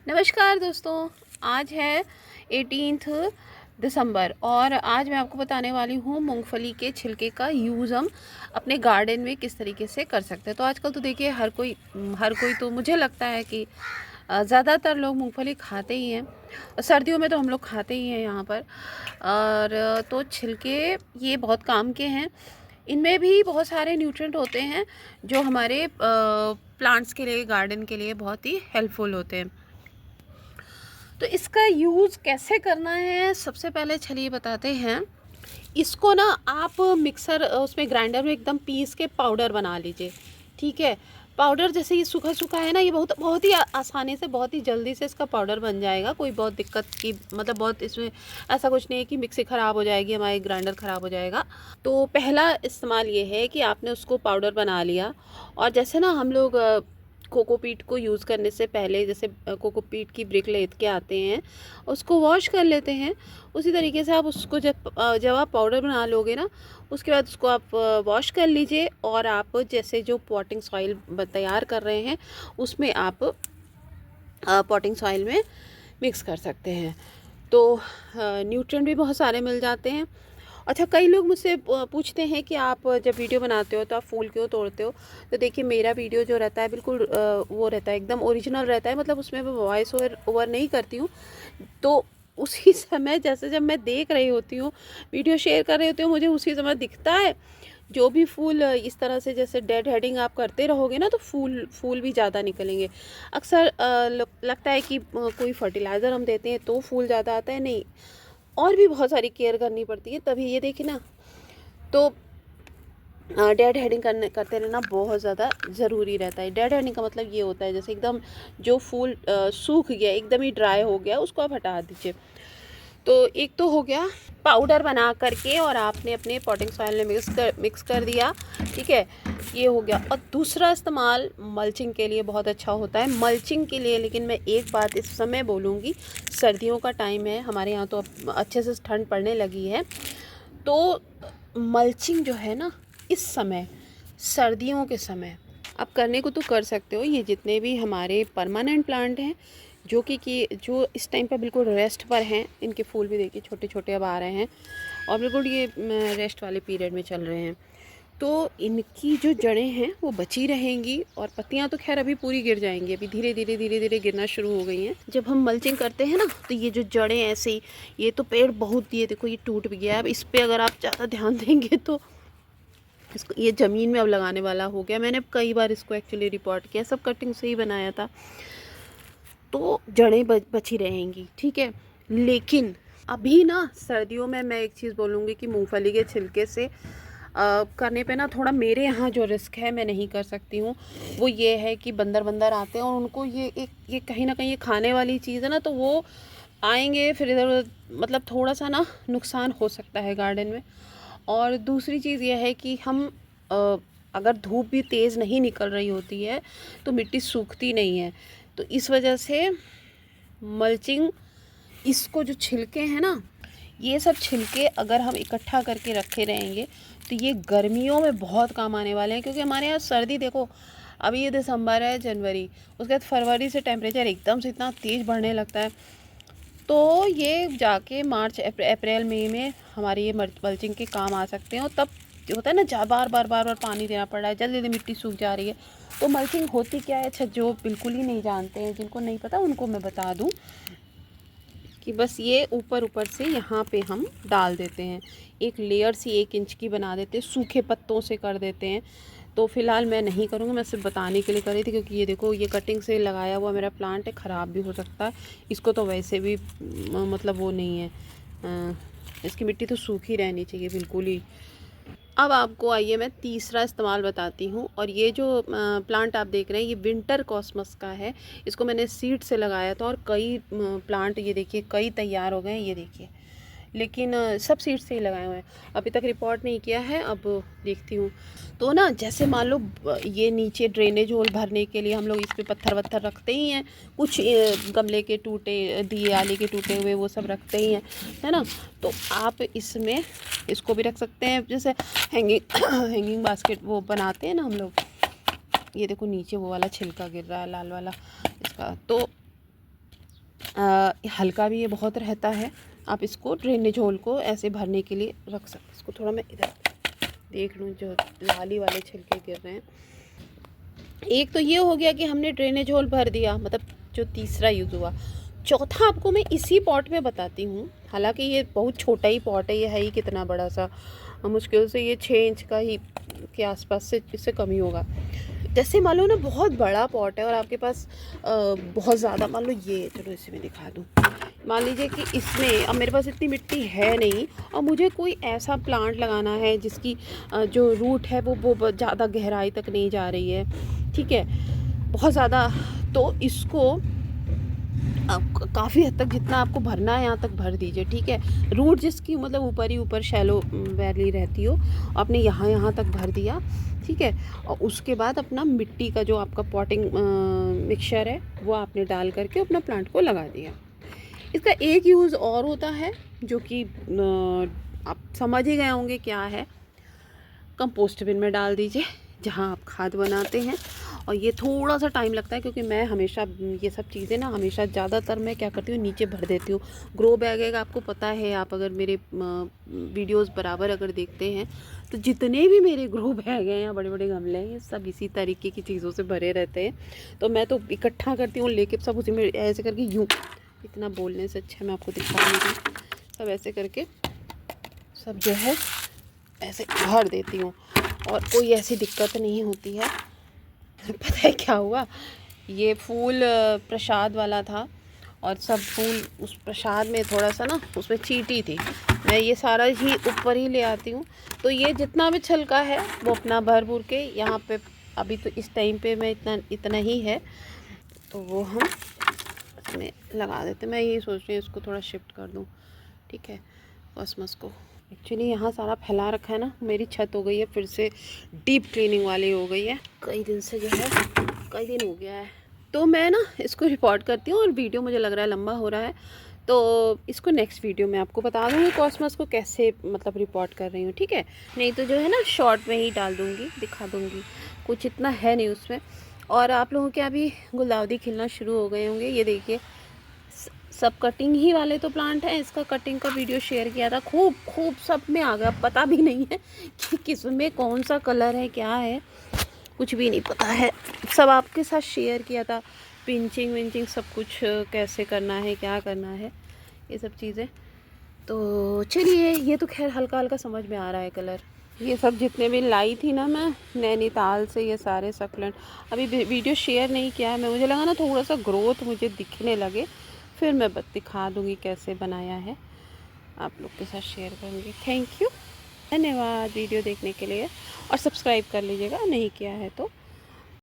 नमस्कार दोस्तों, आज है 18 दिसंबर और आज मैं आपको बताने वाली हूँ मूंगफली के छिलके का यूज़ हम अपने गार्डन में किस तरीके से कर सकते हैं। तो आजकल तो देखिए हर कोई तो मुझे लगता है कि ज़्यादातर लोग मूंगफली खाते ही हैं। सर्दियों में तो हम लोग खाते ही हैं यहाँ पर। और तो छिलके ये बहुत काम के हैं। इनमें भी बहुत सारे न्यूट्रिएंट होते हैं जो हमारे प्लांट्स के लिए, गार्डन के लिए बहुत ही हेल्पफुल होते हैं। तो इसका यूज़ कैसे करना है, सबसे पहले चलिए बताते हैं। इसको ना आप मिक्सर उसमें ग्राइंडर में एकदम पीस के पाउडर बना लीजिए। ठीक है, पाउडर जैसे ये सूखा सूखा है ना, ये बहुत बहुत ही आसानी से, बहुत ही जल्दी से इसका पाउडर बन जाएगा। कोई बहुत दिक्कत की मतलब बहुत इसमें ऐसा कुछ नहीं है कि मिक्सी ख़राब हो जाएगी, हमारी ग्राइंडर ख़राब हो जाएगा। तो पहला इस्तेमाल ये है कि आपने उसको पाउडर बना लिया। और जैसे ना हम लोग कोकोपीट को यूज़ करने से पहले जैसे कोकोपीट की ब्रिक लेके आते हैं, उसको वॉश कर लेते हैं। उसी तरीके से आप उसको जब आप पाउडर बना लोगे ना, उसके बाद उसको आप वॉश कर लीजिए। और आप जैसे जो पॉटिंग सॉइल तैयार कर रहे हैं उसमें आप पॉटिंग सॉइल में मिक्स कर सकते हैं। तो न्यूट्रिएंट भी बहुत सारे मिल जाते हैं। अच्छा, कई लोग मुझसे पूछते हैं कि आप जब वीडियो बनाते हो तो आप फूल क्यों तोड़ते हो। तो देखिए, मेरा वीडियो जो रहता है बिल्कुल वो रहता है, एकदम ओरिजिनल रहता है। मतलब उसमें मैं वॉइस ओवर नहीं करती हूँ। तो उसी समय जैसे जब मैं देख रही होती हूँ, वीडियो शेयर कर रही होती हूँ, मुझे उसी समय दिखता है। जो भी फूल इस तरह से जैसे डेड हेडिंग आप करते रहोगे ना, तो फूल भी ज़्यादा निकलेंगे। अक्सर लगता है कि कोई फर्टिलाइज़र हम देते हैं तो फूल ज़्यादा आता है, नहीं, और भी बहुत सारी केयर करनी पड़ती है। तभी ये देखिए ना, तो डेड हेडिंग करते रहना बहुत ज़्यादा ज़रूरी रहता है। डेड हेडिंग का मतलब ये होता है जैसे एकदम जो फूल सूख गया, एकदम ही ड्राई हो गया, उसको आप हटा दीजिए। तो एक तो हो गया पाउडर बना करके और आपने अपने पॉटिंग सॉइल में मिक्स कर दिया। ठीक है, ये हो गया। और दूसरा इस्तेमाल मल्चिंग के लिए बहुत अच्छा होता है। मल्चिंग के लिए लेकिन मैं एक बात इस समय बोलूँगी, सर्दियों का टाइम है, हमारे यहाँ तो अब अच्छे से ठंड पड़ने लगी है। तो मल्चिंग जो है ना, इस समय, सर्दियों के समय आप करने को तो कर सकते हो। ये जितने भी हमारे परमानेंट प्लांट हैं जो इस टाइम पे बिल्कुल रेस्ट पर हैं, इनके फूल भी देखिए छोटे छोटे अब आ रहे हैं और बिल्कुल ये रेस्ट वाले पीरियड में चल रहे हैं। तो इनकी जो जड़ें हैं वो बची रहेंगी और पत्तियां तो खैर अभी पूरी गिर जाएंगी, अभी धीरे धीरे गिरना शुरू हो गई हैं। जब हम मल्चिंग करते हैं ना, तो ये जो जड़ें ऐसे ही, ये तो पेड़ बहुत, ये देखो ये टूट भी गया है। अब इस पर अगर आप ज़्यादा ध्यान देंगे तो इसको, ये ज़मीन में अब लगाने वाला हो गया। मैंने कई बार इसको एक्चुअली रिपोर्ट किया, सब कटिंग से ही बनाया था। तो जड़ें बची रहेंगी, ठीक है। लेकिन अभी ना सर्दियों में मैं एक चीज़ बोलूँगी कि मूंगफली के छिलके से करने पे ना थोड़ा मेरे यहाँ जो रिस्क है, मैं नहीं कर सकती हूँ। वो ये है कि बंदर बंदर आते हैं और उनको ये कहीं ना कहीं ये खाने वाली चीज़ है ना, तो वो आएंगे फिर इधर उधर, मतलब थोड़ा सा ना नुकसान हो सकता है गार्डन में। और दूसरी चीज़ ये है कि हम अगर धूप भी तेज़ नहीं निकल रही होती है तो मिट्टी सूखती नहीं है। तो इस वजह से मल्चिंग, इसको जो छिलके हैं ना, ये सब छिलके अगर हम इकट्ठा करके रखे रहेंगे तो ये गर्मियों में बहुत काम आने वाले हैं। क्योंकि हमारे यहाँ सर्दी देखो, अभी ये दिसंबर है, जनवरी, उसके बाद फरवरी से टेम्परेचर एकदम से इतना तेज़ बढ़ने लगता है। तो ये जाके मार्च अप्रैल मई में हमारे ये मल्चिंग के काम आ सकते हैं। और तब होता है ना, बार बार पानी देना पड़ रहा है, जल्दी जल्दी मिट्टी सूख जा रही है। तो मल्चिंग होती क्या है, अच्छा जो बिल्कुल ही नहीं जानते हैं, जिनको नहीं पता, उनको मैं बता दूं कि बस ये ऊपर ऊपर से यहाँ पे हम डाल देते हैं, एक लेयर सी 1 इंच की बना देते हैं, सूखे पत्तों से कर देते हैं। तो फ़िलहाल मैं नहीं करूँगी, मैं सिर्फ बताने के लिए कर रही थी। क्योंकि ये देखो, ये कटिंग से लगाया हुआ मेरा प्लांट है, ख़राब भी हो सकता है। इसको तो वैसे भी मतलब वो नहीं है, इसकी मिट्टी तो सूखी रहनी चाहिए बिल्कुल ही। अब आपको आइए मैं तीसरा इस्तेमाल बताती हूँ। और ये जो प्लांट आप देख रहे हैं, ये विंटर कॉस्मस का है। इसको मैंने सीड से लगाया था और कई प्लांट, ये देखिए, कई तैयार हो गए हैं, ये देखिए। लेकिन सब सीड से ही लगाए हुए हैं, अभी तक रिपोर्ट नहीं किया है, अब देखती हूँ। तो ना, जैसे मान लो ये नीचे ड्रेनेज होल भरने के लिए हम लोग इस पे पत्थर वत्थर रखते ही हैं, कुछ गमले के टूटे, दिए आले के टूटे हुए, वो सब रखते ही हैं, है ना। तो आप इसमें इसको भी रख सकते हैं, जैसे हैंगिंग हैंगिंग बास्केट वो बनाते हैं ना हम लोग। ये देखो नीचे वो वाला छिलका गिर रहा है, लाल वाला इसका। तो हल्का भी ये बहुत रहता है। आप इसको ड्रेनेज होल को ऐसे भरने के लिए रख सकते हैं। इसको थोड़ा मैं इधर देख लूँ, जो लाली वाले छिलके गिर रहे हैं। एक तो ये हो गया कि हमने ड्रेनेज होल भर दिया, मतलब जो तीसरा यूज़ हुआ। चौथा आपको मैं इसी पॉट में बताती हूँ। हालांकि ये बहुत छोटा ही पॉट है, ये है ही कितना बड़ा सा, मुश्किल से ये 6 इंच का ही के आसपास से, इससे कम ही होगा। जैसे मान लो ना बहुत बड़ा पॉट है और आपके पास बहुत ज़्यादा, मान लो ये, चलो इसे मैं दिखा दूँ। मान लीजिए कि इसमें अब मेरे पास इतनी मिट्टी है नहीं और मुझे कोई ऐसा प्लांट लगाना है जिसकी जो रूट है वो ज़्यादा गहराई तक नहीं जा रही है, ठीक है, बहुत ज़्यादा। तो इसको आप काफ़ी हद तक जितना आपको भरना है यहाँ तक भर दीजिए, ठीक है। रूट जिसकी मतलब ऊपर ही ऊपर शैलो वैली रहती हो, आपने यहाँ तक भर दिया, ठीक है। और उसके बाद अपना मिट्टी का जो आपका पॉटिंग मिक्सचर है वो आपने डाल करके अपना प्लांट को लगा दिया। इसका एक यूज़ और होता है जो कि आप समझ ही गए होंगे क्या है। कंपोस्ट बिन में डाल दीजिए जहाँ आप खाद बनाते हैं। और ये थोड़ा सा टाइम लगता है क्योंकि मैं हमेशा ये सब चीज़ें ना, हमेशा ज़्यादातर मैं क्या करती हूँ, नीचे भर देती हूँ। ग्रो बैग है, आपको पता है, आप अगर मेरे वीडियोस बराबर अगर देखते हैं तो जितने भी मेरे ग्रो बैग हैं या बड़े बड़े गमले हैं, ये सब इसी तरीके की चीज़ों से भरे रहते हैं। तो मैं तो इकट्ठा करती हूँ, लेके सब उसी में ऐसे करके यूँ, इतना बोलने से अच्छा मैं आपको दिखा दूँगी, सब ऐसे करके सब जो है ऐसे भर देती हूँ और कोई ऐसी दिक्कत नहीं होती है। पता है क्या हुआ, ये फूल प्रसाद वाला था और सब फूल उस प्रसाद में थोड़ा सा ना उसमें चींटी थी। मैं ये सारा ही ऊपर ही ले आती हूँ, तो ये जितना भी छिलका है वो अपना भर भूर के यहाँ पे, अभी तो इस टाइम पे मैं इतना ही है, तो वो हम इसमें लगा देते। मैं ये सोच रही हूँ इसको थोड़ा शिफ्ट कर दूँ, ठीक है, कॉस्मस को। एक्चुअली यहाँ सारा फैला रखा है ना, मेरी छत हो गई है फिर से डीप क्लीनिंग वाली हो गई है, कई दिन से जो है, कई दिन हो गया है। तो मैं ना इसको रिपोर्ट करती हूँ और वीडियो मुझे लग रहा है लंबा हो रहा है, तो इसको नेक्स्ट वीडियो में आपको बता दूँगी कॉस्मस को कैसे मतलब रिपोर्ट कर रही हूँ, ठीक है। नहीं तो जो है ना शॉर्ट में ही डाल दूँगी, दिखा दूँगी, कुछ इतना है नहीं उसमें। और आप लोगों के अभी गुलाउदी खिलना शुरू हो गए होंगे, ये देखिए सब कटिंग ही वाले तो प्लांट हैं। इसका कटिंग का वीडियो शेयर किया था, खूब सब में आ गया, पता भी नहीं है कि किस में कौन सा कलर है, क्या है, कुछ भी नहीं पता है। सब आपके साथ शेयर किया था, पिंचिंग विंचिंग सब कुछ कैसे करना है, क्या करना है, ये सब चीज़ें। तो चलिए, ये तो खैर हल्का हल्का समझ में आ रहा है कलर। ये सब जितने भी लाई थी ना मैं नैनीताल से, ये सारे सकलेंट अभी वीडियो शेयर नहीं किया है मैं, मुझे लगा ना थोड़ा सा ग्रोथ मुझे दिखने लगे, फिर मैं दिखा दूँगी कैसे बनाया है, आप लोग के साथ शेयर करूँगी। थैंक यू, धन्यवाद वीडियो देखने के लिए, और सब्सक्राइब कर लीजिएगा नहीं किया है तो।